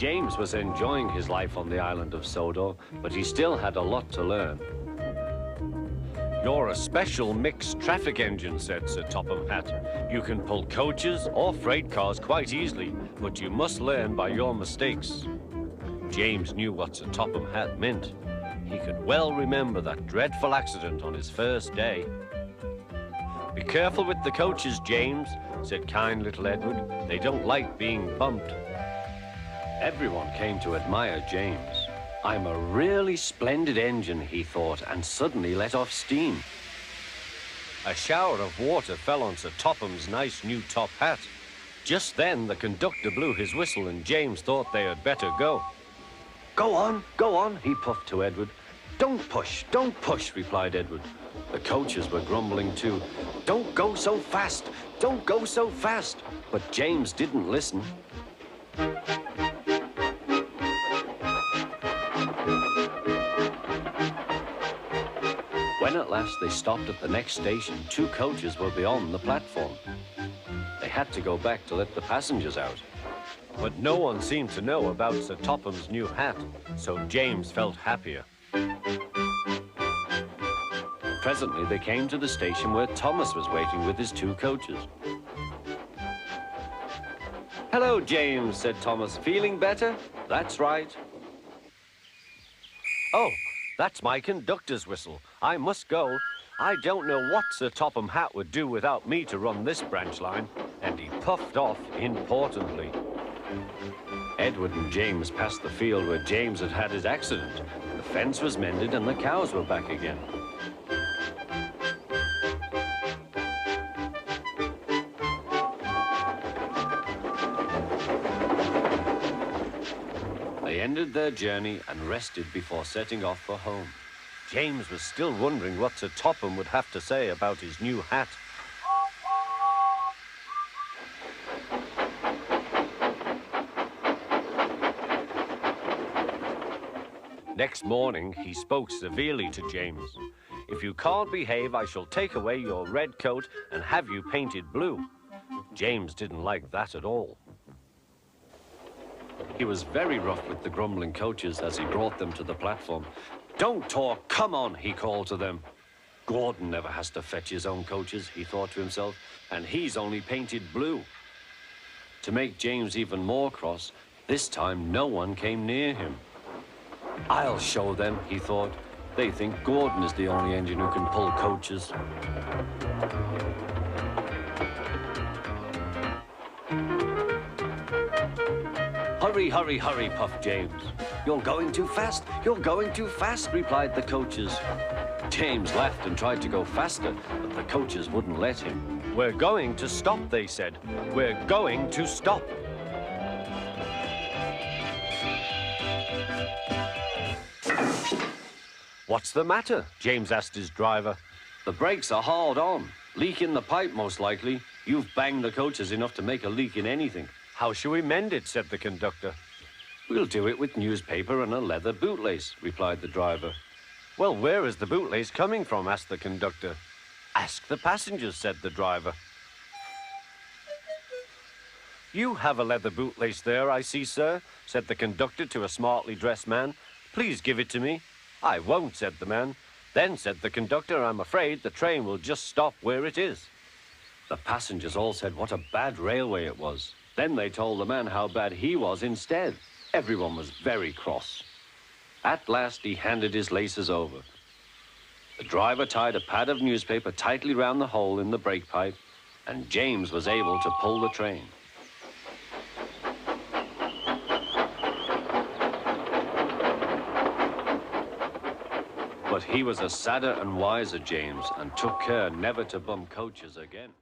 James was enjoying his life on the island of Sodor, but he still had a lot to learn. "You're a special mixed traffic engine," said Sir Topham Hatt. "You can pull coaches or freight cars quite easily, but you must learn by your mistakes." James knew what Sir Topham Hatt meant. He could well remember that dreadful accident on his first day. "Be careful with the coaches, James," said kind little Edward. "They don't like being bumped." Everyone came to admire James. "I'm a really splendid engine," he thought, and suddenly let off steam. A shower of water fell on Sir Topham's nice new top hat. Just then the conductor blew his whistle and James thought they had better go. Go on," he puffed to Edward. Don't push," replied Edward. The coaches were grumbling too. "Don't go so fast, don't go so fast." But James didn't listen. When at last they stopped at the next station, 2 coaches were beyond the platform. They had to go back to let the passengers out. But no one seemed to know about Sir Topham's new hat, so James felt happier. Presently they came to the station where Thomas was waiting with his 2 coaches. "Hello, James," said Thomas. "Feeling better?" "That's right." "Oh, that's my conductor's whistle. I must go. I don't know what Sir Topham Hatt would do without me to run this branch line." And he puffed off importantly. Edward and James passed the field where James had had his accident. The fence was mended and the cows were back again. They ended their journey and rested before setting off for home. James was still wondering what Sir Topham would have to say about his new hat. Next morning, he spoke severely to James. "If you can't behave, I shall take away your red coat and have you painted blue." James didn't like that at all. He was very rough with the grumbling coaches as he brought them to the platform. "Don't talk, come on," he called to them. "Gordon never has to fetch his own coaches," he thought to himself, "and he's only painted blue." To make James even more cross, this time no one came near him. "I'll show them," he thought. "They think Gordon is the only engine who can pull coaches." "Hurry, hurry, hurry," puffed James. "You're going too fast, you're going too fast," replied the coaches. James laughed and tried to go faster, but the coaches wouldn't let him. "We're going to stop," they said. "We're going to stop." "What's the matter?" James asked his driver. "The brakes are hauled on. Leak in the pipe, most likely. You've banged the coaches enough to make a leak in anything." "How shall we mend it?" said the conductor. "We'll do it with newspaper and a leather bootlace," replied the driver. "Well, where is the bootlace coming from?" asked the conductor. "Ask the passengers," said the driver. "You have a leather bootlace there, I see, sir," said the conductor to a smartly dressed man. "Please give it to me." "I won't," said the man. "Then," said the conductor, "I'm afraid the train will just stop where it is." The passengers all said what a bad railway it was. Then they told the man how bad he was instead. Everyone was very cross. At last he handed his laces over. The driver tied a pad of newspaper tightly round the hole in the brake pipe, and James was able to pull the train. But he was a sadder and wiser James and took care never to bump coaches again.